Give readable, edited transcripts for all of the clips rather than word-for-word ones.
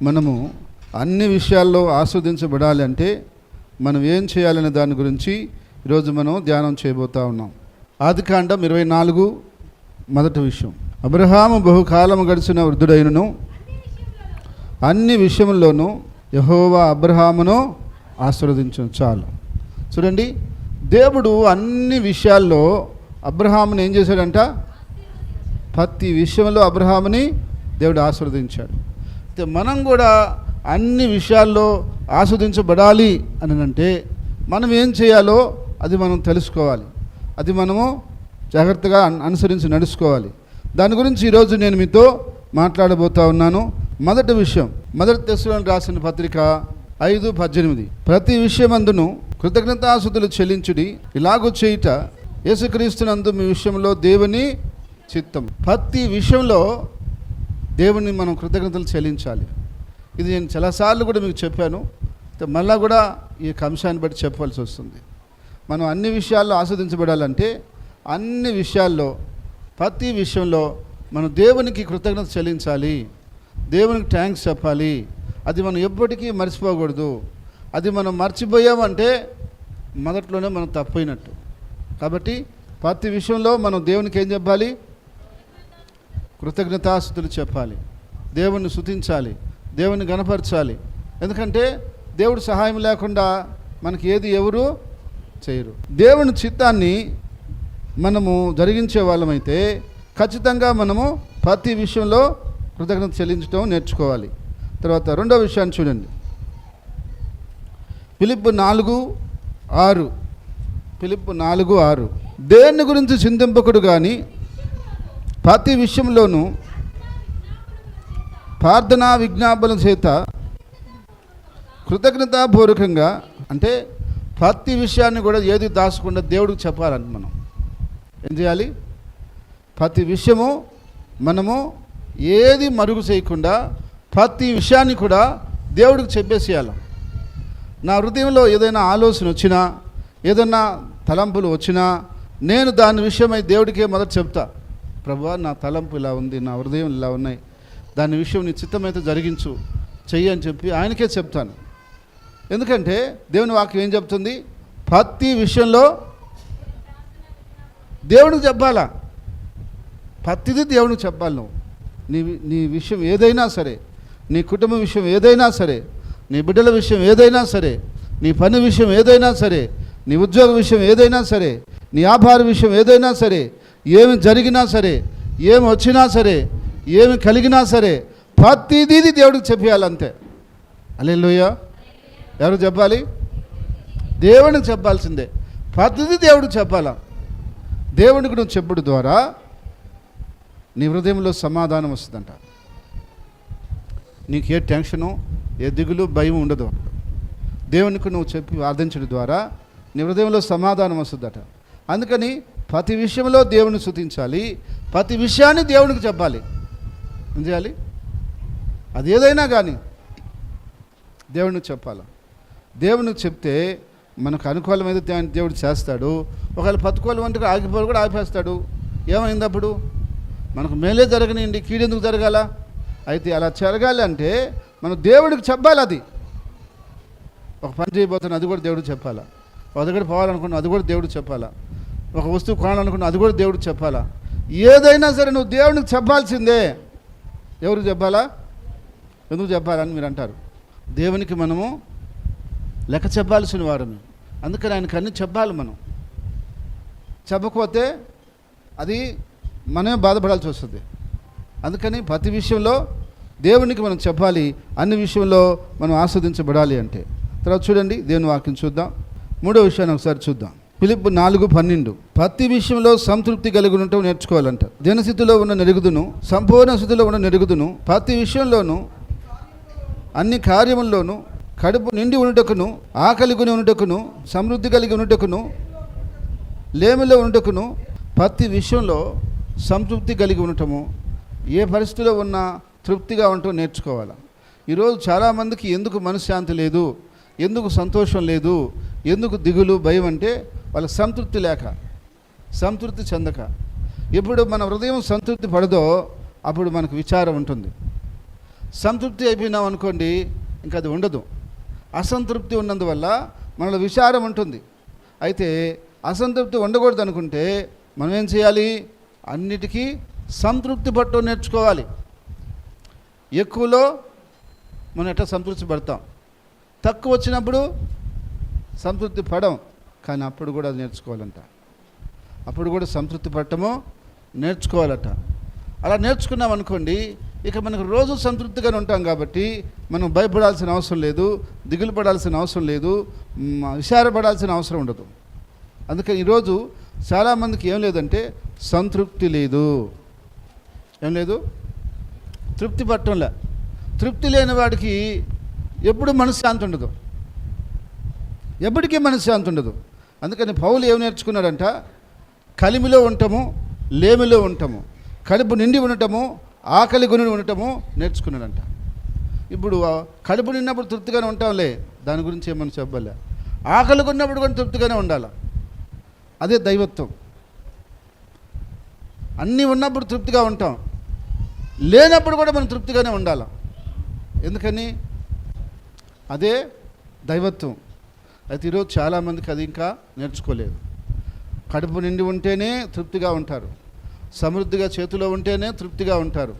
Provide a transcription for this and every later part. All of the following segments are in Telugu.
మనము అన్ని విషయాల్లో ఆస్వాదించబడాలి అంటే మనం ఏం చేయాలనే దాని గురించి ఈరోజు మనం ధ్యానం చేయబోతా ఉన్నాం. ఆదికాండం 24 మొదటి విషయం. అబ్రహాము బహుకాలము గడిచిన వృద్ధుడైనను అన్ని విషయంలోనూ యెహోవా అబ్రహామును ఆశీర్వదించును. చాలు చూడండి, దేవుడు అన్ని విషయాల్లో అబ్రహాముని ఏం చేశాడంట? ప్రతి విషయంలో అబ్రహాముని దేవుడు ఆశీర్వదించాడు. అయితే మనం కూడా అన్ని విషయాల్లో ఆస్వాదించబడాలి అని అంటే మనం ఏం చేయాలో అది మనం తెలుసుకోవాలి, అది మనము జాగ్రత్తగా అనుసరించి నడుచుకోవాలి. దాని గురించి ఈరోజు నేను మీతో మాట్లాడబోతా ఉన్నాను. మొదటి విషయం, మొదటి తెస్సలోనికీయులకు రాసిన పత్రిక 5:18. ప్రతి విషయమందును కృతజ్ఞతాస్తుతులు చెల్లించుడి, ఇలాగూ చేయుట యేసుక్రీస్తునందు మీ విషయంలో దేవుని చిత్తం. ప్రతి విషయంలో దేవుని మనం కృతజ్ఞతలు చెల్లించాలి. ఇది నేను చాలాసార్లు కూడా మీకు చెప్పాను, మళ్ళా కూడా ఈ అంశాన్ని బట్టి చెప్పవలసి వస్తుంది. మనం అన్ని విషయాల్లో ఆస్వాదించబడాలంటే అన్ని విషయాల్లో ప్రతి విషయంలో మనం దేవునికి కృతజ్ఞత చెల్లించాలి, దేవునికి థ్యాంక్స్ చెప్పాలి. అది మనం ఎప్పటికీ మర్చిపోకూడదు. అది మనం మర్చిపోయామంటే మొదట్లోనే మనం తప్పైనట్టు. కాబట్టి ప్రతి విషయంలో మనం దేవునికి ఏం చెప్పాలి? కృతజ్ఞతాస్తుతులు చెప్పాలి, దేవుణ్ణి స్తుతించాలి, దేవుని గణపరచాలి. ఎందుకంటే దేవుడు సహాయం లేకుండా మనకి ఏది ఎవరు చేయరు. దేవుని చిత్తాన్ని మనము జరిగించే వాళ్ళమైతే ఖచ్చితంగా మనము ప్రతి విషయంలో కృతజ్ఞత చెల్లించడం నేర్చుకోవాలి. తర్వాత రెండో విషయాన్ని చూడండి, ఫిలిప్పీ 4:6. దేని గురించి చింతింపకుడు కానీ ప్రతి విషయంలోనూ ప్రార్థనా విజ్ఞాపన చేత కృతజ్ఞతాపూర్వకంగా, అంటే ప్రతి విషయాన్ని కూడా ఏది దాచకుండా దేవుడికి చెప్పాలంట. మనం ఏం చేయాలి? ప్రతి విషయము మనము ఏది మరుగు చేయకుండా ప్రతి విషయాన్ని కూడా దేవుడికి చెప్పేసేయాలి. నా హృదయంలో ఏదైనా ఆలోచన వచ్చినా, ఏదైనా తలంపులు వచ్చినా నేను దాని విషయమై దేవుడికే మొదట చెప్తా. ప్రభువా, నా తలంపు ఇలా ఉంది, నా హృదయం ఇలా ఉన్నాయి, దాని విషయం నీ చిత్తమైతే జరిగించు, చెయ్యి అని చెప్పి ఆయనకే చెప్తాను. ఎందుకంటే దేవుని వాక్యం ఏం చెప్తుంది? ప్రతి విషయంలో దేవుడికి చెప్పాలా, ప్రతిదీ దేవుడికి చెప్పాలి. నువ్వు నీ విషయం ఏదైనా సరే, నీ కుటుంబ విషయం ఏదైనా సరే, నీ బిడ్డల విషయం ఏదైనా సరే, నీ పని విషయం ఏదైనా సరే, నీ ఉద్యోగ విషయం ఏదైనా సరే, నీ వ్యాపార విషయం ఏదైనా సరే, ఏమి జరిగినా సరే, ఏమి వచ్చినా సరే, ఏమి కలిగినా సరే, ప్రతిదీ దేవుడికి చెప్పేయాలంతే. హల్లెలూయా. ఎవరు చెప్పాలి? దేవుడికి చెప్పాల్సిందే. ప్రతిదీ దేవుడికి చెప్పాలా. దేవుడికి నువ్వు చెప్పుడు ద్వారా నీ హృదయంలో సమాధానం వస్తుందంట. నీకు ఏ టెన్షను, ఏ దిగులు, భయం ఉండదు. దేవునికి నువ్వు చెప్పి ప్రార్థించడం ద్వారా నీ హృదయంలో సమాధానం వస్తుందట. అందుకని ప్రతి విషయంలో దేవుని స్తుతించాలి, ప్రతి విషయాన్ని దేవునికి చెప్పాలి. ఏం చేయాలి? అది ఏదైనా కానీ దేవునికి చెప్పాలి. దేవునికి చెప్తే మనకు అనుకూలమైతే దేవుడు చేస్తాడు. ఒకవేళ ప్రతికూలం అంటే ఆగిపోయి కూడా ఆపేస్తాడు. ఏమైంది అప్పుడు? మనకు మేలే జరగనివ్వండి, కీడెందుకు జరగాల? అయితే అలా జరగాలి అంటే మనం దేవుడికి చెప్పాలి. అది ఒక పని చేయబోతున్నా, అది కూడా దేవుడికి చెప్పాలా. ఒక దగ్గర పోవాలనుకున్నా, అది కూడా దేవుడికి చెప్పాలా. ఒక వస్తువు కొనాలనుకున్నా, అది కూడా దేవుడికి చెప్పాలా. ఏదైనా సరే నువ్వు దేవుడికి చెప్పాల్సిందే. ఎవరికి చెప్పాలా? ఎందుకు చెప్పాలని మీరు అంటారు. దేవునికి మనము లెక్క చెప్పాల్సిన వారము. అందుకని ఆయనకు అన్నీ చెప్పాలి. మనం చెప్పకపోతే అది మనమే బాధపడాల్సి వస్తుంది. అందుకని ప్రతి విషయంలో దేవునికి మనం చెప్పాలి, అన్ని విషయంలో మనం ఆస్వాదించబడాలి అంటే. తర్వాత చూడండి, దేవుని వాక్యం చూద్దాం. మూడో విషయాన్ని ఒకసారి చూద్దాం. ఫిలిప్పీ 4:12. ప్రతి విషయంలో సంతృప్తి కలిగి ఉండటం నేర్చుకోవాలంట. దినస్థితిలో ఉన్న నెరుగుదును, సంపూర్ణ స్థితిలో ఉన్న నెరుగుదును, ప్రతి విషయంలోనూ అన్ని కార్యముల్లోనూ కడుపు నిండి ఉండుటకును, ఆకలి కొని ఉండుటకును, సమృద్ధి కలిగి ఉండుటకును, లేమిలో ఉండుటకును, ప్రతి విషయంలో సంతృప్తి కలిగి ఉండటము, ఏ పరిస్థితిలో ఉన్నా తృప్తిగా ఉండటం నేర్చుకోవాలి. ఈరోజు చాలామందికి ఎందుకు మనశ్శాంతి లేదు, ఎందుకు సంతోషం లేదు, ఎందుకు దిగులు, భయం అంటే వాళ్ళకి సంతృప్తి లేక, సంతృప్తి చెందక. ఎప్పుడు మన హృదయం సంతృప్తి పడదో అప్పుడు మనకు విచారం ఉంటుంది. సంతృప్తి అయిపోయినాం అనుకోండి, ఇంకా అది ఉండదు. అసంతృప్తి ఉన్నందువల్ల మనలో విచారం ఉంటుంది. అయితే అసంతృప్తి ఉండకూడదు అనుకుంటే మనం ఏం చేయాలి? అన్నిటికీ సంతృప్తి పట్టు నేర్చుకోవాలి. ఎక్కువలో మనం ఎట్లా సంతృప్తి పడతాం, తక్కువ వచ్చినప్పుడు సంతృప్తి పడం. కానీ అప్పుడు కూడా అది నేర్చుకోవాలంట. అప్పుడు కూడా సంతృప్తి పడటము నేర్చుకోవాలట. అలా నేర్చుకున్నాం అనుకోండి, ఇక మనకు రోజు సంతృప్తిగానే ఉంటాం కాబట్టి మనం భయపడాల్సిన అవసరం లేదు, దిగులు పడాల్సిన అవసరం లేదు, విచారపడాల్సిన అవసరం ఉండదు. అందుకని ఈరోజు చాలామందికి ఏం లేదంటే సంతృప్తి లేదు. ఏం లేదు? తృప్తి పట్టంలే. తృప్తి లేని వాడికి ఎప్పుడు మనశ్శాంతి ఉండదు, ఎప్పటికీ మనశ్శాంతి ఉండదు. అందుకని పౌలు ఏం నేర్చుకున్నాడంట? కలిమిలో ఉండటము, లేమిలో ఉండటము, కడుపు నిండి ఉండటము, ఆకలి కొని ఉండటము నేర్చుకున్నాడంట. ఇప్పుడు కడుపు నిన్నప్పుడు తృప్తిగానే ఉంటాంలే, దాని గురించి ఏమని చెప్పలే. ఆకలి కొన్నప్పుడు కూడా తృప్తిగానే ఉండాలి. అదే దైవత్వం. అన్నీ ఉన్నప్పుడు తృప్తిగా ఉంటాం, లేనప్పుడు కూడా మనం తృప్తిగానే ఉండాలి. ఎందుకని? అదే దైవత్వం. అయితే ఈరోజు చాలామందికి అది ఇంకా నేర్చుకోలేదు. కడుపు నిండి ఉంటేనే తృప్తిగా ఉంటారు, సమృద్ధిగా చేతిలో ఉంటేనే తృప్తిగా ఉంటారు.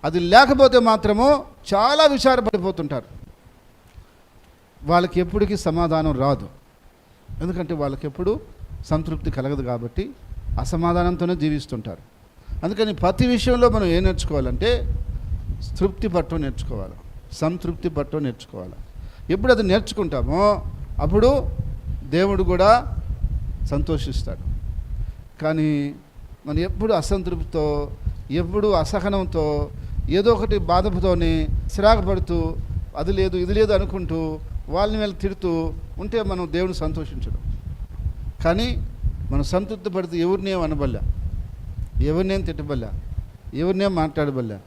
అది లేకపోతే మాత్రము చాలా విచారపడిపోతుంటారు. వాళ్ళకి ఎప్పటికీ సమాధానం రాదు. ఎందుకంటే వాళ్ళకి ఎప్పుడు సంతృప్తి కలగదు కాబట్టి అసమాధానంతోనే జీవిస్తుంటారు. అందుకని ప్రతి విషయంలో మనం ఏం నేర్చుకోవాలంటే తృప్తి పట్టు నేర్చుకోవాలి, సంతృప్తి పట్టు నేర్చుకోవాలి. ఎప్పుడు అది నేర్చుకుంటామో అప్పుడు దేవుడు కూడా సంతోషిస్తాడు. కానీ మనం ఎప్పుడు అసంతృప్తితో, ఎప్పుడు అసహనంతో, ఏదో ఒకటి బాధతోనే చిరాకు పడుతూ అది లేదు ఇది లేదు అనుకుంటూ వాళ్ళని వెళ్ళి తిడుతూ ఉంటే మనం దేవుని సంతోషించడం. కానీ మనం సంతృప్తి పడితే ఎవరినేం అనబల్లా, ఎవరినేం తిట్టబల్లా, ఎవరినేం మాట్లాడబల్లా,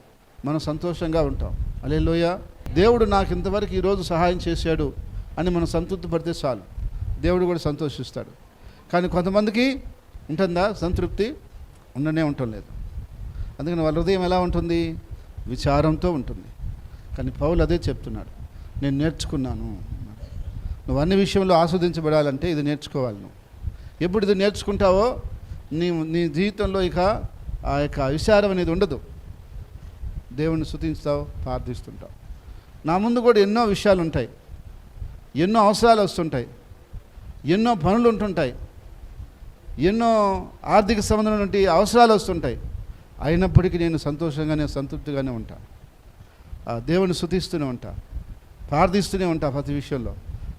మనం సంతోషంగా ఉంటాం. హల్లెలూయా. దేవుడు నాకు ఇంతవరకు ఈరోజు సహాయం చేశాడు అని మనం సంతృప్తి పడితే చాలు, దేవుడు కూడా సంతోషిస్తాడు. కానీ కొంతమందికి ఉంటుందా సంతృప్తి? ఉండనే ఉండటం లేదు. అందుకని వాళ్ళ హృదయం ఎలా ఉంటుంది? విచారంతో ఉంటుంది. కానీ పౌలు అదే చెప్తున్నాడు, నేను నేర్చుకున్నాను. నువ్వు అన్ని విషయంలో ఆస్వాదించబడాలంటే ఇది నేర్చుకోవాలి. నువ్వు ఎప్పుడు ఇది నేర్చుకుంటావో నీ జీవితంలో ఇక ఆ యొక్క విచారం అనేది ఉండదు. దేవుణ్ణి స్తుతిస్తావు, ప్రార్థిస్తుంటావు. నా ముందు కూడా ఎన్నో విషయాలు ఉంటాయి, ఎన్నో అవసరాలు వస్తుంటాయి, ఎన్నో పనులు ఉంటుంటాయి, ఎన్నో ఆర్థిక సంబంధమైనటువంటి అవసరాలు వస్తుంటాయి. అయినప్పటికీ నేను సంతోషంగానే సంతృప్తిగానే ఉంటా, దేవుని స్తుతిస్తూనే ఉంటా, ప్రార్థిస్తూనే ఉంటా ప్రతి విషయంలో.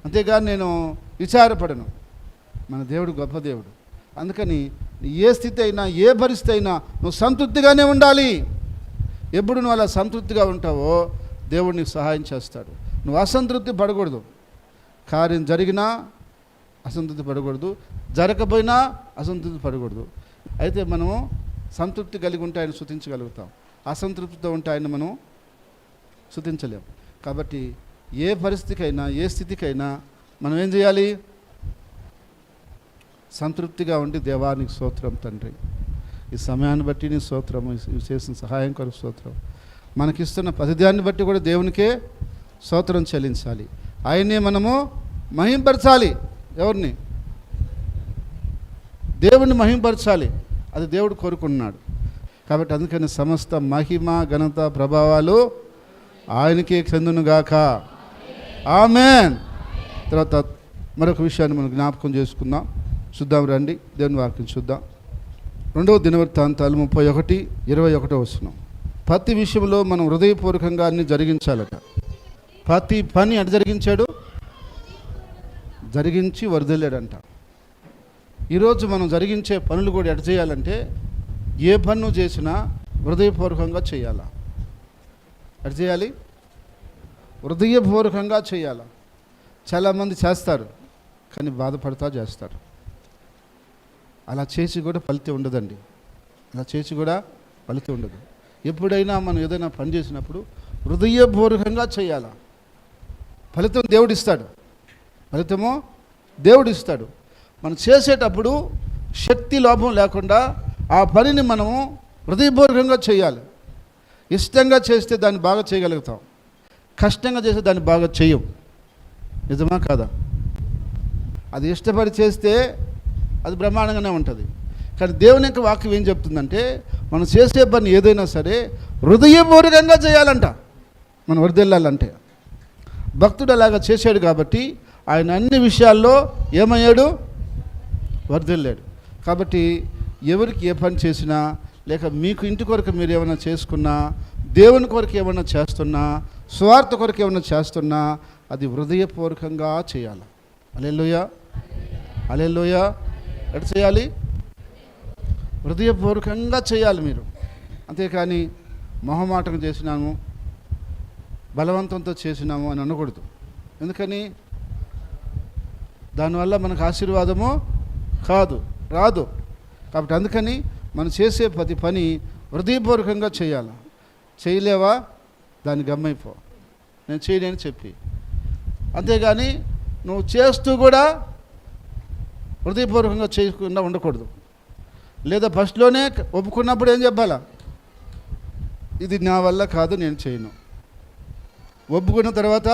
అంతేగాని నేను విచారపడను. మన దేవుడు గొప్ప దేవుడు. అందుకని ఏ స్థితి అయినా, ఏ పరిస్థితి అయినా నువ్వు సంతృప్తిగానే ఉండాలి. ఎప్పుడు నువ్వు అలా సంతృప్తిగా ఉంటావో దేవుడు నీకు సహాయం చేస్తాడు. నువ్వు అసంతృప్తి పడకూడదు. కార్యం జరిగినా అసంతృప్తి పడకూడదు, జరగకపోయినా అసంతృప్తి పడకూడదు. అయితే మనము సంతృప్తి కలిగి ఉంటే ఆయన స్తుతించగలుగుతాం, అసంతృప్తితో ఉంటే ఆయన మనం స్తుతించలేం. కాబట్టి ఏ పరిస్థితికైనా, ఏ స్థితికైనా మనం ఏం చేయాలి? సంతృప్తిగా ఉండి దేవానికి స్తోత్రం తండ్రి, ఈ సమయాన్ని బట్టి నీ స్తోత్రం, చేసిన సహాయం కొరకు స్తోత్రం. మనకిస్తున్న ప్రతిదాన్ని బట్టి కూడా దేవునికే స్తోత్రం చెల్లించాలి. ఆయన్నే మనము మహింపరచాలి. ఎవరిని? దేవుణ్ణి మహింపరచాలి. అది దేవుడు కోరుకున్నాడు. కాబట్టి అందుకని సమస్త మహిమ, ఘనత, ప్రభావాలు ఆయనకే చెందునుగాక. ఆమేన్. తర్వాత మరొక విషయాన్ని మనం జ్ఞాపకం చేసుకుందాం. చూద్దాం రండి, దేవుని వాక్యం చూద్దాం. 2వ దినవృత్తాంతాలు 31:21 వస్తున్నాం. ప్రతి విషయంలో మనం హృదయపూర్వకంగా అన్ని జరిగించాలట. ప్రతి పని ఎట జరిగించాడు? జరిగించి వరదలేడంట. ఈరోజు మనం జరిగించే పనులు కూడా ఎట చేయాలంటే, ఏ పన్ను చేసినా హృదయపూర్వకంగా చేయాలా. ఎట చేయాలి? హృదయపూర్వకంగా చేయాలా. చాలామంది చేస్తారు కానీ బాధపడతా చేస్తారు. అలా చేసి కూడా ఫలితం ఉండదండి. అలా చేసి కూడా ఫలితం ఉండదు. ఎప్పుడైనా మనం ఏదైనా పని చేసినప్పుడు హృదయపూర్వకంగా చేయాలా. ఫలితం దేవుడిస్తాడు, ఫలితము దేవుడిస్తాడు. మనం చేసేటప్పుడు శక్తి లోపం లేకుండా ఆ పనిని మనము హృదయపూర్వకంగా చేయాలి. ఇష్టంగా చేస్తే దాన్ని బాగా చేయగలుగుతాం. కష్టంగా చేస్తే దాన్ని బాగా చెయ్యం. నిజమా కాదా? అది ఇష్టపడి చేస్తే అది బ్రహ్మాండంగానే ఉంటుంది. కానీ దేవుని యొక్క వాక్యం ఏం చెప్తుందంటే, మనం చేసే పని ఏదైనా సరే హృదయపూర్వకంగా చేయాలంట. మనం వర్ధిల్లాలంటే భక్తుడు అలాగా చేశాడు కాబట్టి ఆయన అన్ని విషయాల్లో ఏమయ్యాడు? వర్ధిల్లాడు. కాబట్టి ఎవరికి ఏ పని చేసినా, లేక మీకు ఇంటి కొరకు మీరు ఏమైనా చేసుకున్నా, దేవుని కొరకు ఏమైనా చేస్తున్నా, స్వార్థ కొరకు ఏమైనా చేస్తున్నా, అది హృదయపూర్వకంగా చేయాలి. హల్లెలూయా, హల్లెలూయా. ఎట్లా చేయాలి? హృదయపూర్వకంగా చేయాలి మీరు. అంతేకాని మొహమాటం చేసినాము, బలవంతంతో చేసినాము అని అనకూడదు. ఎందుకని? దానివల్ల మనకు ఆశీర్వాదము రాదు. కాబట్టి అందుకని మనం చేసే ప్రతి పని హృదయపూర్వకంగా చేయాలి. చేయలేవా? దాన్ని గమ్మైపో, నేను చేయలేని చెప్పి. అంతేగాని నువ్వు చేస్తూ కూడా హృదయపూర్వకంగా చేయకుండా ఉండకూడదు. లేదా ఫస్ట్లోనే ఒప్పుకున్నప్పుడు ఏం చెప్పాలా? ఇది నా వల్ల కాదు, నేను చేయను. ఒప్పుకున్న తర్వాత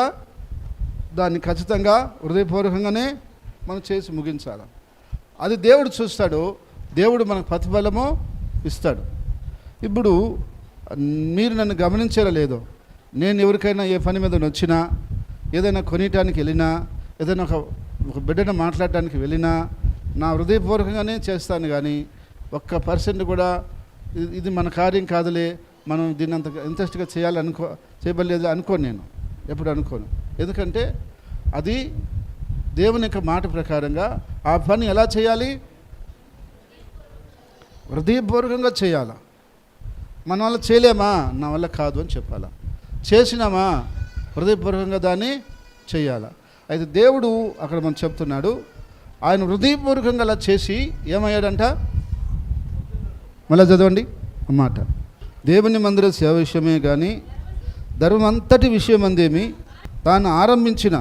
దాన్ని ఖచ్చితంగా హృదయపూర్వకంగానే మనం చేసి ముగించాలి. అది దేవుడు చూస్తాడు, దేవుడు మనకు ప్రతిఫలము ఇస్తాడు. ఇప్పుడు మీరు నన్ను గమనించారో లేదో, నేను ఎవరికైనా ఏ పని మీద వచ్చినా, ఏదైనా కొనియటానికి వెళ్ళినా, ఏదైనా ఒక బిడ్డను మాట్లాడటానికి వెళ్ళినా, నా హృదయపూర్వకంగానే చేస్తాను. కానీ 1% కూడా ఇది మన కార్యం కాదులే, మనం దీన్ని అంత ఇంట్రెస్ట్గా చేయబడలేదు అనుకోను. నేను ఎప్పుడు అనుకోను. ఎందుకంటే అది దేవుని యొక్క మాట ప్రకారంగా ఆ పని ఎలా చేయాలి? హృదయపూర్వకంగా చేయాలి. మన వల్ల చేయలేమా? నా వల్ల కాదు అని చెప్పాలా. చేసినామా? హృదయపూర్వకంగా దాన్ని చేయాలి. అయితే దేవుడు అక్కడ మనం చెప్తున్నాడు, ఆయన హృదయపూర్వకంగా అలా చేసి ఏమయ్యాడంట? మళ్ళీ చదవండి అన్నమాట. దేవుని మందిర సేవ విషయమే కానీ ధర్మంతటి విషయం అందేమి తాను ఆరంభించిన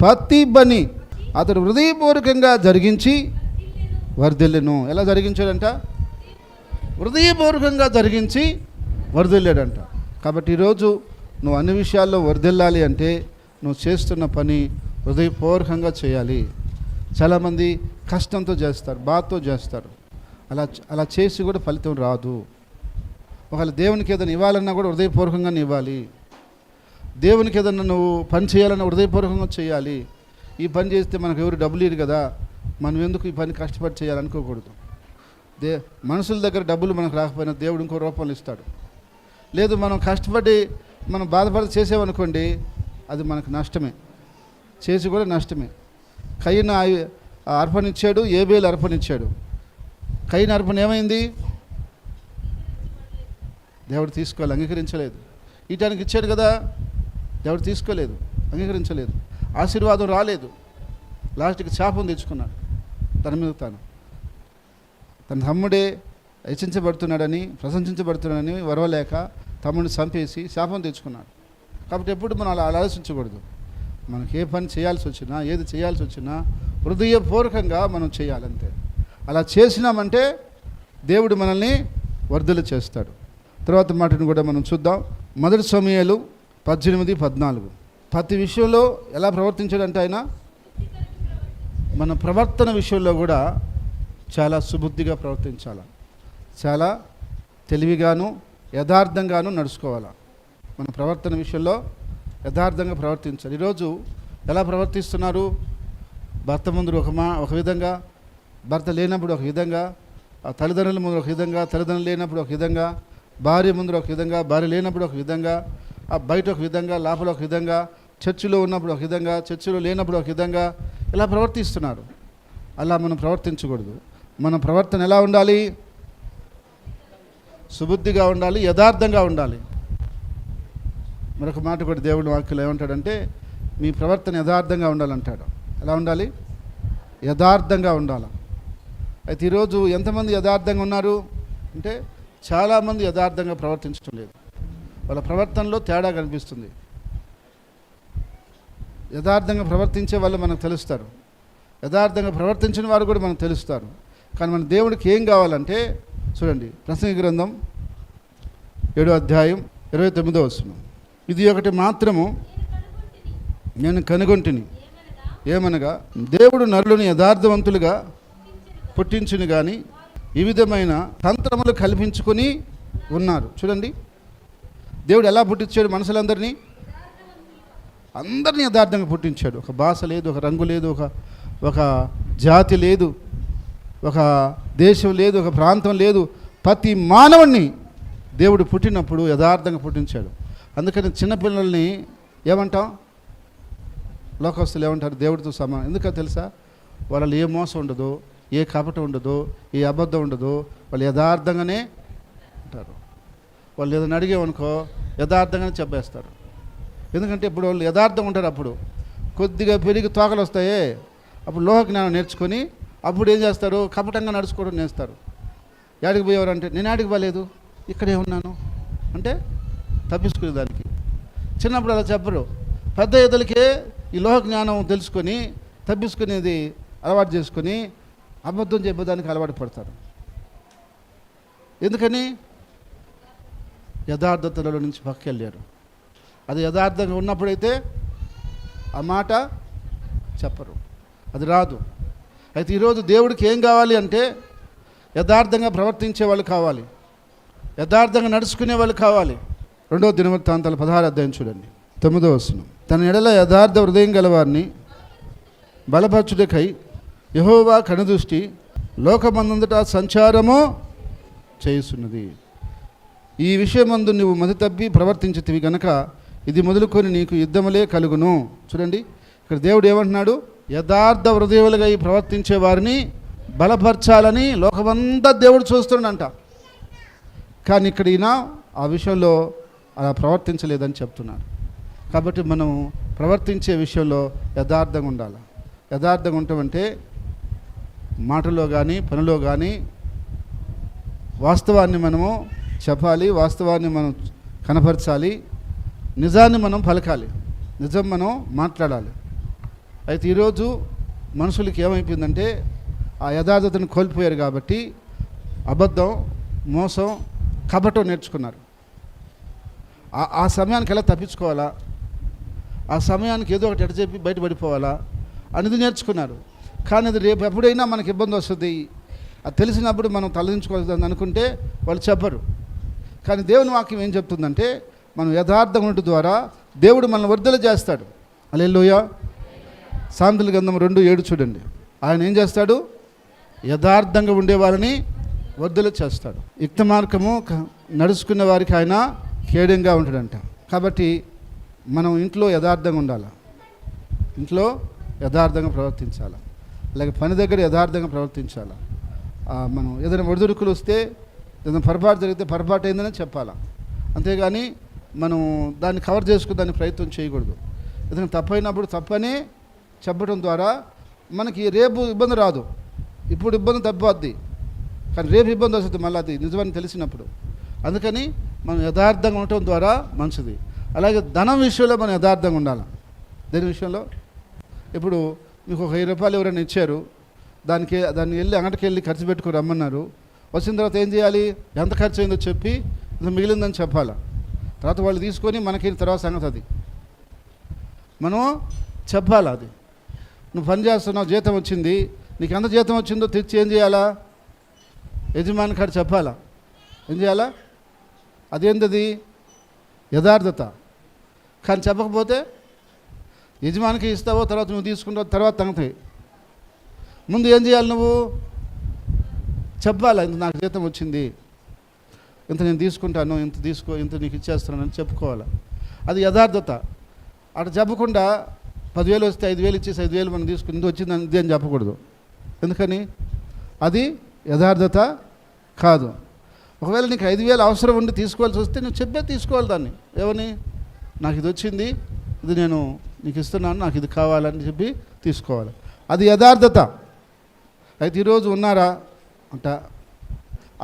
ప్రతి పని అతడు హృదయపూర్వకంగా జరిగించి వర్ధిల్లెను. ఎలా జరిగించాడంట? హృదయపూర్వకంగా జరిగించి వర్ధిల్లాడంట. కాబట్టి ఈరోజు నువ్వు అన్ని విషయాల్లో వర్ధిల్లాలి అంటే నువ్వు చేస్తున్న పని హృదయపూర్వకంగా చేయాలి. చాలామంది కష్టంతో చేస్తారు, బాధతో చేస్తారు. అలా చేసి కూడా ఫలితం రాదు. ఒకవేళ దేవునికి ఏదైనా ఇవ్వాలన్నా కూడా హృదయపూర్వకంగానే ఇవ్వాలి. దేవునికి ఏదన్నా నువ్వు పని చేయాలన్నా హృదయపూర్వకంగా చేయాలి. ఈ పని చేస్తే మనకు ఎవరు డబ్బులు ఇవ్వరు కదా, మనం ఎందుకు ఈ పని కష్టపడి చేయాలనుకోకూడదు. మనుషుల దగ్గర డబ్బులు మనకు రాకపోయినా దేవుడు ఇంకో రూపంలో ఇస్తాడు. లేదు మనం కష్టపడి మనం బాధపడి చేసేవనుకోండి, అది మనకు నష్టమే, చేసి కూడా నష్టమే. కయ్యను అర్పణ ఇచ్చాడు, ఏబేలు అర్పణ ఇచ్చాడు. కయ్యను అర్పణ ఏమైంది? దేవుడు తీసుకోవాలి, అంగీకరించలేదు. ఈటానికి ఇచ్చాడు కదా, దేవుడు తీసుకోలేదు, అంగీకరించలేదు. ఆశీర్వాదం రాలేదు. లాస్ట్కి శాపం తెచ్చుకున్నాడు తన మీద తాను. తన తమ్ముడే హెచ్చించబడుతున్నాడని, ప్రశంసించబడుతున్నాడని వరవలేక తమ్ముడిని చంపేసి శాపం తెచ్చుకున్నాడు. కాబట్టి ఎప్పుడు మనం అలా ఆలోచించకూడదు. మనకి ఏ పని చేయాల్సి వచ్చినా, ఏది చేయాల్సి వచ్చినా హృదయపూర్వకంగా మనం చేయాలంతే. అలా చేసినామంటే దేవుడు మనల్ని వర్ధలు చేస్తాడు. తర్వాత మాటను కూడా మనం చూద్దాం. 1 సమూయేలు 18-14. ప్రతి విషయంలో ఎలా ప్రవర్తించాడంటే ఆయన మన ప్రవర్తన విషయంలో కూడా చాలా సుబుద్ధిగా ప్రవర్తించాలి, చాలా తెలివిగాను యథార్థంగాను నడుచుకోవాలి. మన ప్రవర్తన విషయంలో యథార్థంగా ప్రవర్తించాలి. ఈరోజు ఎలా ప్రవర్తిస్తున్నారు? భర్త ముందు ఒక విధంగా, భర్త లేనప్పుడు ఒక విధంగా, తల్లిదండ్రుల ముందు ఒక విధంగా, తల్లిదండ్రులు లేనప్పుడు ఒక విధంగా, భార్య ముందు ఒక విధంగా, భార్య లేనప్పుడు ఒక విధంగా, బయట ఒక విధంగా, లోపల ఒక విధంగా, చర్చిలో ఉన్నప్పుడు ఒక విధంగా, చర్చిలో లేనప్పుడు ఒక విధంగా ఇలా ప్రవర్తిస్తున్నారు. అలా మనం ప్రవర్తించకూడదు. మన ప్రవర్తన ఎలా ఉండాలి? సుబుద్ధిగా ఉండాలి, యథార్థంగా ఉండాలి. మరొక మాట కూడా దేవుడి వాక్యంలో ఏమంటాడంటే మీ ప్రవర్తన యథార్థంగా ఉండాలంటాడు. ఎలా ఉండాలి? యథార్థంగా ఉండాలి. అయితే ఈరోజు ఎంతమంది యథార్థంగా ఉన్నారు అంటే చాలామంది యథార్థంగా ప్రవర్తించడం లేదు. వాళ్ళ ప్రవర్తనలో తేడా కనిపిస్తుంది. యథార్థంగా ప్రవర్తించే వాళ్ళు మనకు తెలుస్తారు, యథార్థంగా ప్రవర్తించిన వారు కూడా మనకు తెలుస్తారు. కానీ మన దేవుడికి ఏం కావాలంటే చూడండి, ప్రసంగి గ్రంథం 7వ అధ్యాయం 29వ వచనం. ఇది ఒకటి మాత్రము నేను కనుగొంటిని, ఏమనగా దేవుడు నరులను యథార్థవంతులుగా పుట్టించును కానీ ఈ విధమైన తంత్రములు కల్పించుకొని ఉన్నారు. చూడండి, దేవుడు ఎలా పుట్టించాడు మనుషులందరినీ? అందరినీ యథార్థంగా పుట్టించాడు. ఒక భాష లేదు, ఒక రంగు లేదు, ఒక జాతి లేదు, ఒక దేశం లేదు, ఒక ప్రాంతం లేదు. ప్రతి మానవుణ్ణి దేవుడు పుట్టినప్పుడు యథార్థంగా పుట్టించాడు. అందుకని చిన్నపిల్లల్ని ఏమంటాం? లోకస్తులు ఏమంటారు? దేవుడితో సమానం. ఎందుకో తెలుసా? వాళ్ళలో ఏ మోసం ఉండదు, ఏ కపట ఉండదు, ఏ అబద్ధం ఉండదు. వాళ్ళు యథార్థంగానే ఉంటారు. వాళ్ళు ఏదైనా అడిగేవనుకో యథార్థంగానే చెప్పేస్తారు. ఎందుకంటే ఇప్పుడు వాళ్ళు యథార్థంగా ఉంటారు. అప్పుడు కొద్దిగా పెరిగి తోకలు వస్తాయే, అప్పుడు లోక జ్ఞానం నేర్చుకొని అప్పుడు ఏం చేస్తారు? కపటంగా నడుచుకోవడం నేర్స్తారు. యాడికి పోయేవారంటే నేను యాడికి పోలేదు, ఇక్కడే ఉన్నాను అంటే తప్పించుకునే దానికి. చిన్నప్పుడు అలా చెప్పరు. పెద్ద ఎదులకే ఈ లోక జ్ఞానం తెలుసుకొని తప్పించుకునేది అలవాటు చేసుకొని అబద్ధం చెప్పేదానికి అలవాటు పడతారు. ఎందుకని? యథార్థతలో నుంచి పక్కకి వెళ్ళారు. అది యథార్థంగా ఉన్నప్పుడైతే ఆ మాట చెప్పరు, అది రాదు. అయితే ఈరోజు దేవుడికి ఏం కావాలి అంటే యథార్థంగా ప్రవర్తించే వాళ్ళు కావాలి, యథార్థంగా నడుచుకునే వాళ్ళు కావాలి. 2వ దినవృత్తాంతాలు 16వ అధ్యాయం చూడండి, 9వ వచనం. తన ఎడల యథార్థ హృదయం గలవారిని బలపరచుటకై యెహోవా కనుదృష్టి లోకమందంతటా సంచారము చేయుచున్నది. ఈ విషయమందు నువ్వు మతి తప్పి ప్రవర్తించితివి గనక ఇది మొదలుకొని నీకు యుద్ధములే కలుగును. చూడండి, ఇక్కడ దేవుడు ఏమంటున్నాడు? యథార్థ హృదయులుగా ఈ ప్రవర్తించే వారిని బలపరచాలని లోకమంతా దేవుడు చూస్తున్నాడంట. కానీ ఇక్కడ ఈయన ఆ విషయంలో అలా ప్రవర్తించలేదని చెప్తున్నాడు. కాబట్టి మనం ప్రవర్తించే విషయంలో యథార్థంగా ఉండాలి. యథార్థంగా ఉంటామంటే మాటలో కానీ పనిలో కానీ వాస్తవాన్ని మనము చెప్పాలి, వాస్తవాన్ని మనం కనపరచాలి, నిజాన్ని మనం పలకాలి, నిజం మనం మాట్లాడాలి. అయితే ఈరోజు మనుషులకి ఏమైపోయిందంటే ఆ యథార్థతను కోల్పోయారు కాబట్టి అబద్ధం, మోసం, కపటం నేర్చుకున్నారు. ఆ సమయానికి ఎలా తప్పించుకోవాలా, ఆ సమయానికి ఏదో ఒకటి ఎట చెప్పి బయటపడిపోవాలా అనేది నేర్చుకున్నారు. కానీ అది రేపు ఎప్పుడైనా మనకి ఇబ్బంది వస్తుంది, అది తెలిసినప్పుడు మనం తలదించుకోవాలని అనుకుంటే వాళ్ళు చెప్పరు. కానీ దేవుని వాక్యం ఏం చెప్తుందంటే మనం యథార్థంగా ఉండటం ద్వారా దేవుడు మనల్ని వర్ధల చేస్తాడు. హల్లెలూయా. సామెతల గ్రంథం 2:7 చూడండి. ఆయన ఏం చేస్తాడు? యథార్థంగా ఉండే వారిని వర్ధల చేస్తాడు. యుక్త మార్గము నడుచుకునే వారికి ఆయన కేడంగా ఉంటాడంట. కాబట్టి మనం ఇంట్లో యథార్థంగా ఉండాలి, ఇంట్లో యథార్థంగా ప్రవర్తించాలి, అలాగే పని దగ్గర యథార్థంగా ప్రవర్తించాలి. మనం ఏదైనా ఒడిదుడుకులు వస్తే, ఏదైనా పొరపాటు జరిగితే పొరపాటు అయిందని చెప్పాలా, అంతేగాని మనం దాన్ని కవర్ చేసుకుని దాన్ని ప్రయత్నం చేయకూడదు. ఏదైనా తప్పైనప్పుడు తప్పని చెప్పడం ద్వారా మనకి రేపు ఇబ్బంది రాదు. ఇప్పుడు ఇబ్బంది తప్పొద్ది, కానీ రేపు ఇబ్బంది వస్తుంది మళ్ళీ, అది నిజమని తెలిసినప్పుడు. అందుకని మనం యథార్థంగా ఉండటం ద్వారా మంచిది. అలాగే ధనం విషయంలో మనం యథార్థంగా ఉండాలి. దేని విషయంలో? ఇప్పుడు మీకు ఒక 1000 రూపాయలు ఎవరైనా ఇచ్చారు, దాన్ని వెళ్ళి అంగడికి వెళ్ళి ఖర్చు పెట్టుకుని రమ్మన్నారు. వచ్చిన తర్వాత ఏం చేయాలి? ఎంత ఖర్చు అయిందో చెప్పి ఇంత మిగిలిందని చెప్పాలా. తర్వాత వాళ్ళు తీసుకొని మనకి తర్వాత సంగతి అది మనం చెప్పాలి. అది నువ్వు పని చేస్తున్నావు, జీతం వచ్చింది, నీకు ఎంత జీతం వచ్చిందో తెచ్చి ఏం చేయాలా? యజమాని కాడ చెప్పాలా. ఏం చేయాలా? అదేంటది? యథార్థత. కానీ చెప్పకపోతే యజమానికి ఇస్తావో, తర్వాత నువ్వు తీసుకుంటావు, తర్వాత సంగతి. ముందు ఏం చేయాలి? నువ్వు చెప్పాలా, ఇంత నాకు జీతం వచ్చింది, ఇంత నేను తీసుకుంటాను, ఇంత తీసుకో, ఇంత నీకు ఇచ్చేస్తున్నానని చెప్పుకోవాలి. అది యథార్థత. అటు చెప్పకుండా 10,000 వస్తే 5,000 ఇచ్చేసి 5,000 మనం తీసుకుని ఇంత వచ్చిందని ఇది అని చెప్పకూడదు. ఎందుకని? అది యథార్థత కాదు. ఒకవేళ నీకు 5,000 అవసరం ఉండి తీసుకోవాల్సి వస్తే నువ్వు చెప్పే తీసుకోవాలి దాన్ని. ఏమని? నాకు ఇది వచ్చింది, ఇది నేను నీకు ఇస్తున్నాను, నాకు ఇది కావాలని చెప్పి తీసుకోవాలి. అది యథార్థత. అయితే ఈరోజు ఉన్నారా అంట,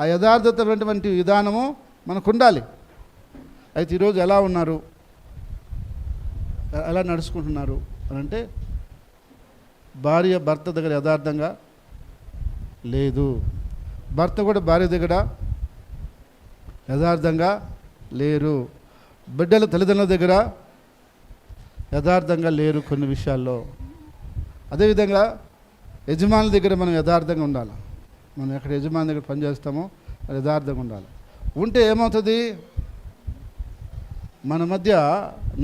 ఆ యథార్థతమైనటువంటి విధానము మనకు ఉండాలి. అయితే ఈరోజు ఎలా ఉన్నారు, ఎలా నడుచుకుంటున్నారు అని అంటే, భార్య భర్త దగ్గర యథార్థంగా లేదు, భర్త కూడా భార్య దగ్గర యథార్థంగా లేరు, బిడ్డలు తల్లిదండ్రుల దగ్గర యథార్థంగా లేరు కొన్ని విషయాల్లో. అదేవిధంగా యజమానుల దగ్గర మనం యథార్థంగా ఉండాలి. మనం ఎక్కడ యజమాని దగ్గర పనిచేస్తామో అది యథార్థంగా ఉండాలి. ఉంటే ఏమవుతుంది, మన మధ్య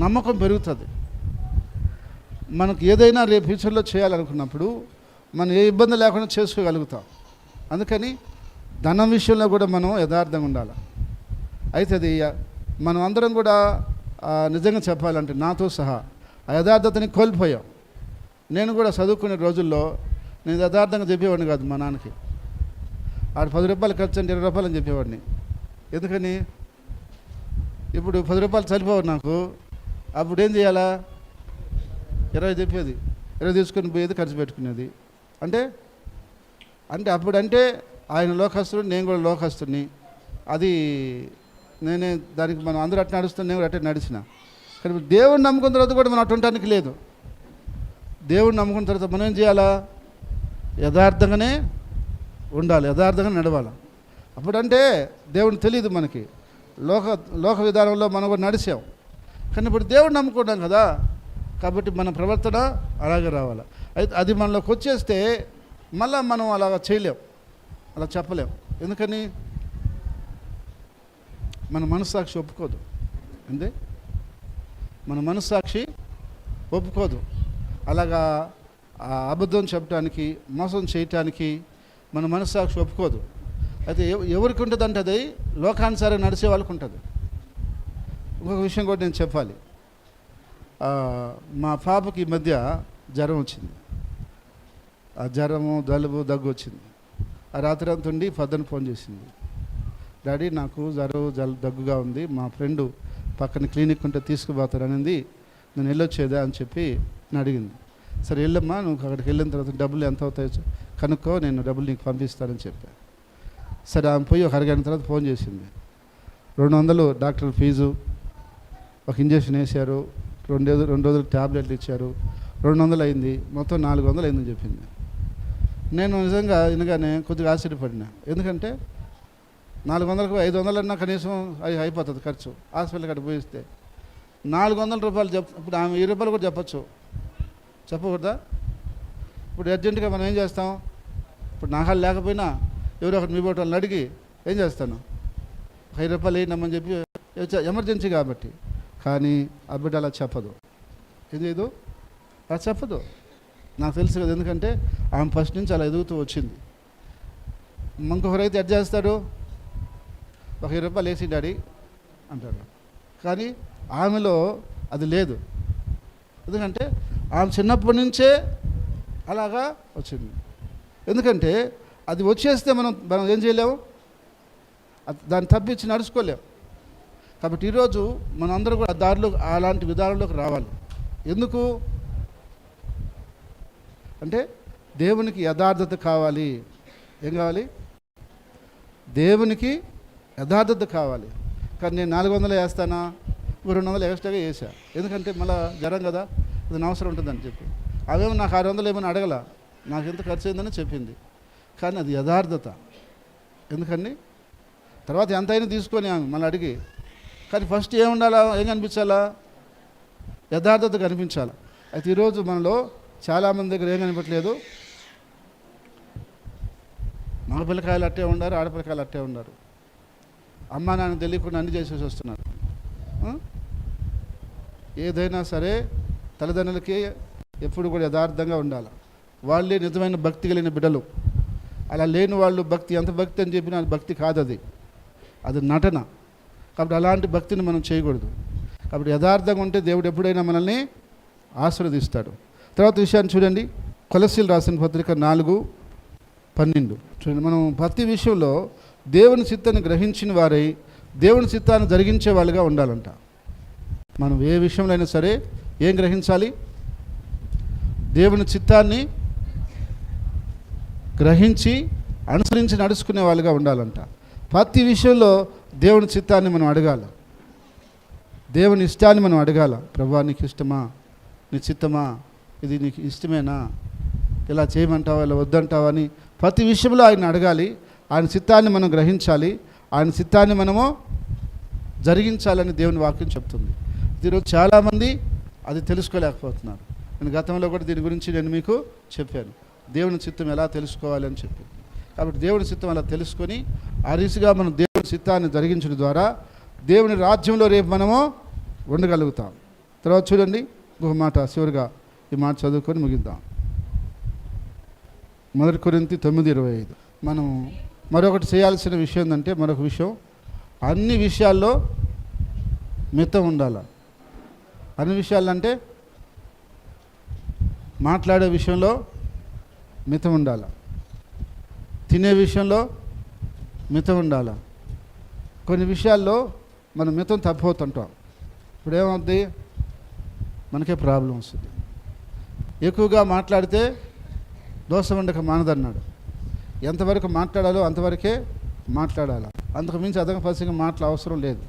నమ్మకం పెరుగుతుంది. మనకు ఏదైనా రేపు ఫ్యూచర్లో చేయాలనుకున్నప్పుడు మనం ఏ ఇబ్బంది లేకుండా చేసుకోగలుగుతాం. అందుకని ధనం విషయంలో కూడా మనం యథార్థంగా ఉండాలి. అయితే అది మనం అందరం కూడా నిజంగా చెప్పాలంటే నాతో సహా ఆ యథార్థతని కోల్పోయాం. నేను కూడా చదువుకునే రోజుల్లో నేను యథార్థంగా చెప్పేవాడిని కాదు. మా నాన్నకి ఆడు 10 రూపాయలు ఖర్చు అంటే 20 రూపాయలు అని చెప్పేవాడిని. ఎందుకని ఇప్పుడు 10 రూపాయలు సరిపోవు నాకు. అప్పుడు ఏం చేయాలా, 20 చెప్పేది, 20 తీసుకొని పోయేది, ఖర్చు పెట్టుకునేది. అంటే అప్పుడంటే ఆయన లోకస్తుడు, నేను కూడా లోకస్తుని. అది నేనే దానికి మనం అందరూ అట్లా నడుస్తాను, నేను కూడా అట్టే నడిచిన. కానీ దేవుడిని నమ్ముకున్న తర్వాత కూడా మనం అటుంటానికి లేదు. దేవుడిని నమ్ముకున్న తర్వాత మనం ఏం చేయాలా, యథార్థంగానే ఉండాలి, యథార్థంగా నడవాలి. అప్పుడంటే దేవుడిని తెలియదు మనకి, లోక విధానంలో మనం కూడా నడిచాం. కానీ ఇప్పుడు దేవుడిని నమ్ముకుంటాం కదా, కాబట్టి మన ప్రవర్తన అలాగే రావాలి. అయితే అది మనలోకి వచ్చేస్తే మళ్ళీ మనం అలా చేయలేం, అలా చెప్పలేం. ఎందుకని మన మనస్సాక్షి ఒప్పుకోదు. అంతే, మన మనస్సాక్షి ఒప్పుకోదు. అలాగా అబద్ధం చెప్పడానికి, మోసం చేయటానికి మన మనస్సాక్షి ఒప్పుకోదు. అయితే ఎవరికి ఉంటుంది అంటే అది లోకానుసారం నడిచే వాళ్ళకు ఉంటుంది. ఇంకొక విషయం కూడా నేను చెప్పాలి. మా పాపకి ఈ మధ్య జ్వరం వచ్చింది. ఆ జ్వరము, జలుబు, దగ్గు వచ్చింది. ఆ రాత్రి అంతా ఉండి పొద్దున ఫోన్ చేసింది, డాడీ నాకు దగ్గుగా ఉంది, మా ఫ్రెండు పక్కన క్లినిక్ ఉంటే తీసుకుపోతారనింది, నేను వెళ్ళొచ్చేదా అని చెప్పి నేను అడిగింది. సరే వెళ్ళమ్మా, నువ్వు అక్కడికి వెళ్ళిన తర్వాత డబ్బులు ఎంత అవుతాయో కనుక్కో, నేను డబ్బులు నీకు పంపిస్తానని చెప్పా. సరే ఆమె పోయి ఒక అరగంట తర్వాత ఫోన్ చేసింది. 200 డాక్టర్ ఫీజు, ఒక ఇంజక్షన్ వేశారు, 2 రోజులు ట్యాబ్లెట్లు ఇచ్చారు, 200 అయింది, మొత్తం 400 అయిందని చెప్పింది. నేను నిజంగా వినగానే కొద్దిగా ఆశ్చర్యపడినా. ఎందుకంటే 400కు 500 అన్నా కనీసం అయిపోతుంది ఖర్చు. హాస్పిటల్కి అక్కడ పోయిస్తే 400 రూపాయలు ఇప్పుడు ఆమె 1000 రూపాయలు కూడా చెప్పకూడదా? ఇప్పుడు అర్జెంటుగా మనం ఏం చేస్తాం, ఇప్పుడు నాకాలు లేకపోయినా ఎవరో ఒకటి మీ బోట్ వాళ్ళని అడిగి ఏం చేస్తాను, 5 రూపాయలు వేయనమ్మని చెప్పి, ఎమర్జెన్సీ కాబట్టి. కానీ ఆ బిడ్డ అలా చెప్పదు. ఏం చేయదు, అలా చెప్పదు. నాకు తెలుసు కదా, ఎందుకంటే ఆమె ఫస్ట్ నుంచి అలా ఎదుగుతూ వచ్చింది. ఇంకొకరైతే ఎడ్ చేస్తాడు, ఒక 20 రూపాయలు వేసి డాడీ అంటాడు. కానీ ఆమెలో అది లేదు. ఎందుకంటే ఆమె చిన్నప్పటి నుంచే అలాగా వచ్చింది. ఎందుకంటే అది వచ్చేస్తే మనం ఏం చేయలేము, దాన్ని తప్పించి నడుచుకోలేము. కాబట్టి ఈరోజు మనం అందరూ కూడా దారిలో అలాంటి విధానంలోకి రావాలి. ఎందుకు అంటే దేవునికి యథార్థత కావాలి. ఏం కావాలి, దేవునికి యథార్థత కావాలి. కానీ నేను 400 వేస్తానా, 200 ఎక్స్ట్రాగా వేసా. ఎందుకంటే మళ్ళీ జ్వరం కదా, అది అవసరం ఉంటుందని చెప్పి. అవేమో నాకు 600 ఏమని అడగల, నాకు ఎంత ఖర్చు అయిందని చెప్పింది. కానీ అది యథార్థత. ఎందుకని తర్వాత ఎంతైనా తీసుకొని ఆమె మళ్ళీ అడిగి, కానీ ఫస్ట్ ఏం ఉండాలా, ఏం కనిపించాలా, యథార్థత కనిపించాలి. అయితే ఈరోజు మనలో చాలామంది దగ్గర ఏం కనిపించలేదు. మగ పిల్లకాయలు అట్టే ఉన్నారు, ఆడపిల్లకాయలు అట్టే ఉన్నారు. అమ్మా నాన్న తెలియకుండా అన్ని చేసేసి వస్తున్నారు. ఏదైనా సరే తల్లిదండ్రులకి ఎప్పుడు కూడా యథార్థంగా ఉండాలి. వాళ్ళే నిజమైన భక్తి కలిగిన బిడ్డలు. అలా లేని వాళ్ళు భక్తి, ఎంత భక్తి అని చెప్పినా అది భక్తి కాదు, అది నటన. కాబట్టి అలాంటి భక్తిని మనం చేయకూడదు. కాబట్టి యథార్థంగా ఉంటే దేవుడు ఎప్పుడైనా మనల్ని ఆశీర్వదిస్తాడు. తర్వాత విషయాన్ని చూడండి, కొలస్సీలు రాసిన పత్రిక 4:12 చూడండి. మనం ప్రతి విషయంలో దేవుని చిత్తాన్ని గ్రహించిన వారై దేవుని చిత్తాన్ని జరిగించే వాళ్ళుగా ఉండాలంట. మనం ఏ విషయంలో అయినా సరే ఏం గ్రహించాలి, దేవుని చిత్తాన్ని గ్రహించి అనుసరించి నడుచుకునే వాళ్ళుగా ఉండాలంట. ప్రతి విషయంలో దేవుని చిత్తాన్ని మనం అడగాలి, దేవుని ఇష్టాన్ని మనం అడగాల. ప్రభువా నీకు ఇష్టమా, నీ చిత్తమా, ఇది నీకు ఇష్టమేనా, ఇలా చేయమంటావా, ఇలా వద్దంటావా అని ప్రతి విషయంలో ఆయన అడగాలి. ఆయన చిత్తాన్ని మనం గ్రహించాలి, ఆయన చిత్తాన్ని మనము జరిగించాలని దేవుని వాక్యం చెప్తుంది. ఈరోజు చాలామంది అది తెలుసుకోలేకపోతున్నారు. నేను గతంలో కూడా దీని గురించి నేను మీకు చెప్పాను, దేవుని చిత్తం ఎలా తెలుసుకోవాలని చెప్పి. కాబట్టి దేవుని చిత్తం అలా తెలుసుకొని ఆ రీతిగా మనం దేవుని చిత్తాన్ని జరిగించడం ద్వారా దేవుని రాజ్యంలో రేపు మనము ఉండగలుగుతాం. తర్వాత చూడండి, ఒక మాట చివరిగా ఈ మాట చదువుకొని ముగిద్దాం. 1 కొరింథీ 9:25. మనం మరొకటి చేయాల్సిన విషయం ఏంటంటే, మరొక విషయం, అన్ని విషయాల్లో మితం ఉండాలి. అన్ని విషయాలంటే మాట్లాడే విషయంలో మితం ఉండాలి, తినే విషయంలో మితం ఉండాలి. కొన్ని విషయాల్లో మనం మితం తప్పిపోతుంటాం. ఇప్పుడు ఏమవుతుంది, మనకే ప్రాబ్లం వస్తుంది. ఎక్కువగా మాట్లాడితే దోశ వండక మానదన్నాడు. ఎంతవరకు మాట్లాడాలో అంతవరకే మాట్లాడాలి, అంతకు మించి అదనపరిచిగా మాటలు అవసరం లేదు.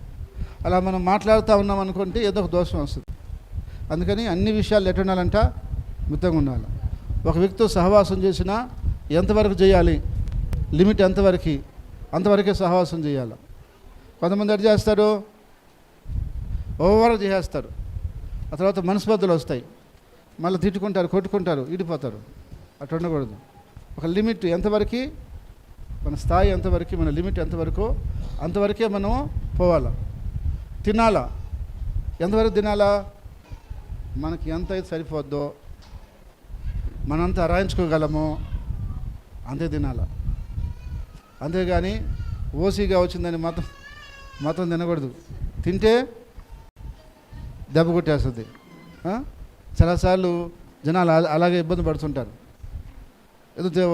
అలా మనం మాట్లాడుతూ ఉన్నాం అనుకుంటే ఏదో ఒక దోషం వస్తుంది. అందుకని అన్ని విషయాలు ఎటు ఉండాలంట, మితంగా ఉండాలి. ఒక వ్యక్తితో సహవాసం చేసినా ఎంతవరకు చేయాలి, లిమిట్ ఎంతవరకు, అంతవరకే సహవాసం చేయాలి. కొంతమంది ఎటు చేస్తారు, ఓవర్ చేసేస్తారు. ఆ తర్వాత మనస్పర్ధలు వస్తాయి, మళ్ళీ తిట్టుకుంటారు, కొట్టుకుంటారు, ఈడిపోతారు. అటు ఉండకూడదు. ఒక లిమిట్ ఎంతవరకు, మన స్థాయి ఎంతవరకు, మన లిమిట్ ఎంతవరకు, అంతవరకే మనం పోవాలా. తినాలా, ఎంతవరకు తినాలా, మనకి ఎంత అయితే సరిపోద్దో, మనంతా అరాయించుకోగలమో అంతే తినాలా. అంతేగాని ఓసీగా వచ్చిందని మతం తినకూడదు. తింటే దెబ్బ కొట్టేస్తుంది. చాలాసార్లు జనాలు అలాగే ఇబ్బంది పడుతుంటారు. ఏదో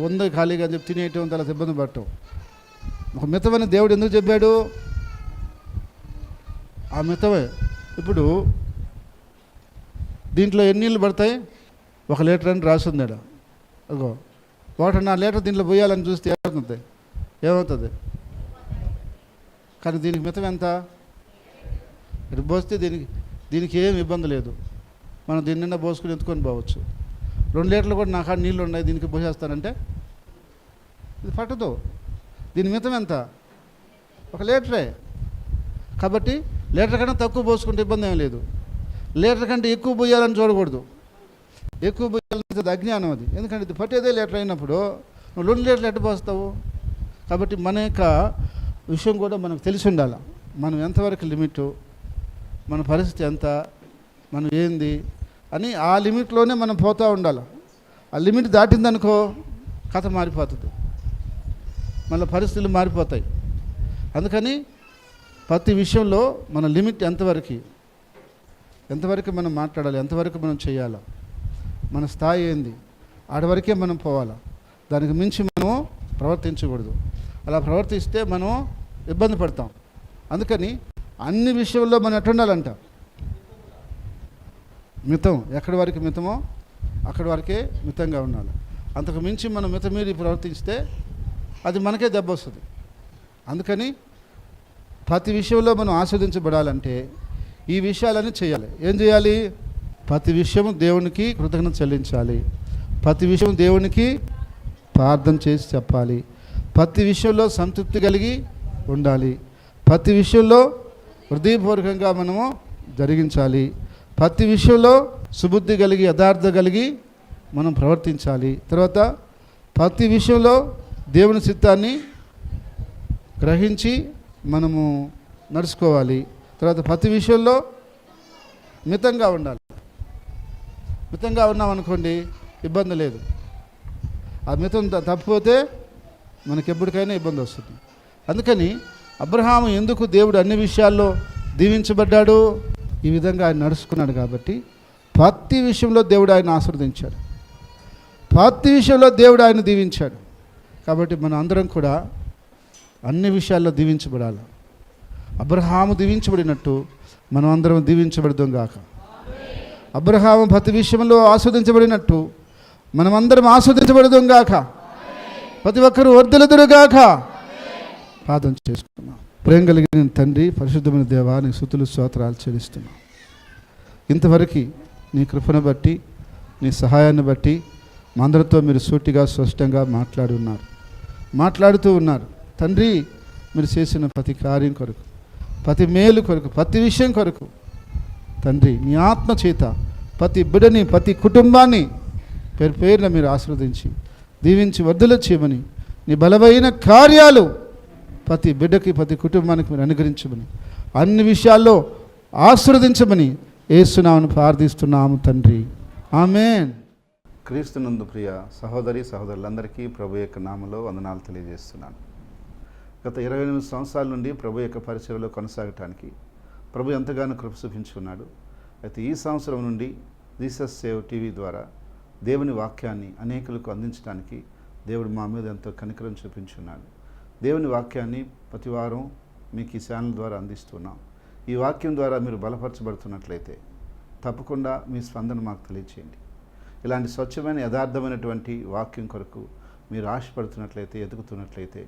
వంద ఖాళీగా అని చెప్పి తినేయటం, అలా ఇబ్బంది పడటం. ఒక మితమని దేవుడు ఎందుకు చెప్పాడు, ఆ మితమే. ఇప్పుడు దీంట్లో ఎన్ని నీళ్ళు పడతాయి, 1 లీటర్ అని రాస్తుంది. అగో 1.5 లీటర్ దీంట్లో పోయాలని చూస్తే ఏమవుతుంది. కానీ దీనికి మితం ఎంత, ఇటు పోస్తే దీనికి ఏం ఇబ్బంది లేదు. మనం దీని నిండా పోసుకుని ఎత్తుకొని పోవచ్చు. 2 లీటర్లు కూడా నా కాడ నీళ్ళు ఉన్నాయి, దీనికి పోసేస్తానంటే ఇది పట్టదు. దీని మితం ఎంత, 1 లీటరే. కాబట్టి లీటర్ కన్నా తక్కువ పోసుకుంటే ఇబ్బంది ఏం లేదు. లీటర్ కంటే ఎక్కువ పోయాలని చూడకూడదు. ఎక్కువ పోయాలంటే అది అజ్ఞానం. అది ఎందుకంటే ఇది పట్టేదే లీటర్ అయినప్పుడు నువ్వు 2 లీటర్లు ఎట్టు పోస్తావు. కాబట్టి మన యొక్క విషయం కూడా మనకు తెలిసి ఉండాలి. మనం ఎంతవరకు లిమిటు, మన పరిస్థితి ఎంత, మనం ఏంది అని ఆ లిమిట్లోనే మనం పోతూ ఉండాలి. ఆ లిమిట్ దాటిందనుకో కథ మారిపోతుంది, మళ్ళీ పరిస్థితులు మారిపోతాయి. అందుకని ప్రతి విషయంలో మన లిమిట్ ఎంతవరకు మనం మాట్లాడాలి, ఎంతవరకు మనం చేయాలి, మన స్థాయి ఏంది, ఆడవరకే మనం పోవాలి. దానికి మించి మనం ప్రవర్తించకూడదు. అలా ప్రవర్తిస్తే మనం ఇబ్బంది పడతాం. అందుకని అన్ని విషయంలో మనం ఎట్టుండాలంట, మితం. ఎక్కడి వరకు మితమో అక్కడి వరకే మితంగా ఉండాలి. అంతకు మించి మనం మితమీరి ప్రవర్తిస్తే అది మనకే దెబ్బ వస్తుంది. అందుకని ప్రతి విషయంలో మనం ఆస్వాదించబడాలంటే ఈ విషయాలన్నీ చేయాలి. ఏం చేయాలి, ప్రతి విషయం దేవునికి కృతజ్ఞత చెల్లించాలి, ప్రతి విషయం దేవునికి ప్రార్థన చేసి చెప్పాలి, ప్రతి విషయంలో సంతృప్తి కలిగి ఉండాలి, ప్రతి విషయంలో హృదయపూర్వకంగా మనము జరిగించాలి, ప్రతి విషయంలో సుబుద్ధి కలిగి యథార్థ కలిగి మనం ప్రవర్తించాలి. తర్వాత ప్రతి విషయంలో దేవుని చిత్తాన్ని గ్రహించి మనము నడుచుకోవాలి. తర్వాత ప్రతి విషయంలో మితంగా ఉండాలి. మితంగా ఉన్నామనుకోండి ఇబ్బంది లేదు. ఆ మితం తప్పిపోతే మనకి ఎప్పటికైనా ఇబ్బంది వస్తుంది. అందుకని అబ్రహాము ఎందుకు దేవుడు అన్ని విషయాల్లో దీవించబడ్డాడు, ఈ విధంగా ఆయన నడుచుకున్నాడు. కాబట్టి ప్రతి విషయంలో దేవుడు ఆయన ఆశీర్వదించాడు, ప్రతి విషయంలో దేవుడు ఆయన దీవించాడు. కాబట్టి మనం అందరం కూడా అన్ని విషయాల్లో దీవించబడాలి. అబ్రహాము దీవించబడినట్టు మనం అందరం దీవించబడదాం గాక. అబ్రహాము ప్రతి విషయంలో ఆస్వాదించబడినట్టు మనమందరం ఆస్వాదించబడదాం గాక. ప్రతి ఒక్కరూ వర్ధిల్లుదురుగాక. ప్రార్థన చేసుకున్నాం. ప్రేమ కలిగిన తండ్రి, పరిశుద్ధమైన దేవా, నీ స్తుతులు స్తోత్రాలు చెల్లిస్తున్నాం. ఇంతవరకు నీ కృపను బట్టి, నీ సహాయాన్ని బట్టి మా అందరితో మీరు సూటిగా స్పష్టంగా మాట్లాడుతూ ఉన్నారు తండ్రి. మీరు చేసిన ప్రతి కార్యం కొరకు ప్రతి మేలు కొరకు, ప్రతి విషయం కొరకు తండ్రి నీ ఆత్మ చేత ప్రతి బిడ్డని, ప్రతి కుటుంబాన్ని పేరు పేరున మీరు ఆశీర్వదించి దీవించి వర్ధల చేయమని, నీ బలమైన కార్యాలు ప్రతి బిడ్డకి, ప్రతి కుటుంబానికి మీరు అనుగ్రహించమని, అన్ని విషయాల్లో ఆశీర్వదించమని యేసునామమున ప్రార్థిస్తున్నాము తండ్రి. ఆమేన్. క్రీస్తునందు ప్రియ సహోదరి సహోదరులందరికీ ప్రభు యొక్క నామములో వందనాలు తెలియజేస్తున్నాను. గత 28 సంవత్సరాల నుండి ప్రభు యొక్క పరిచర్యలో కొనసాగటానికి ప్రభు ఎంతగానో కృప చూపించుకున్నాడు. అయితే ఈ సంవత్సరం నుండి జీసస్ సేవ్ టీవీ ద్వారా దేవుని వాక్యాన్ని అనేకులకు అందించడానికి దేవుడు మా మీద ఎంతో కనికరం చూపించున్నాడు. దేవుని వాక్యాన్ని ప్రతి వారం మీకు ఈ ఛానల్ ద్వారా అందిస్తున్నాం. ఈ వాక్యం ద్వారా మీరు బలపరచబడుతున్నట్లయితే తప్పకుండా మీ స్పందన మాకు తెలియచేయండి. ఇలాంటి స్వచ్ఛమైన యథార్థమైనటువంటి వాక్యం కొరకు మీరు ఆశపడుతున్నట్లయితే, ఎదుగుతున్నట్లయితే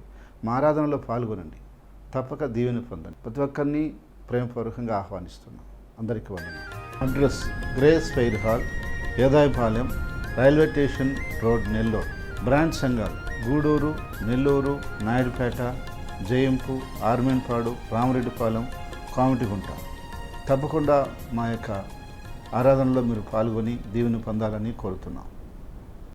మా ఆరాధనలో పాల్గొనండి. తప్పక దీవెన పొందండి. ప్రతి ఒక్కరిని ప్రేమపూర్వకంగా ఆహ్వానిస్తున్నాం. అందరికీ వందనాలు. Address grace fair hall, Edayapalem, railway station road, Nellore. Branch సంఘాలు గూడూరు, నెల్లూరు, నాయుడుపేట, జయంపు, ఆర్మేన్పాడు, రామరెడ్డిపాలెం, కామిటిగుంట. తప్పకుండా మా యొక్క ఆరాధనలో మీరు పాల్గొని దీవెన పొందాలని కోరుతున్నాం.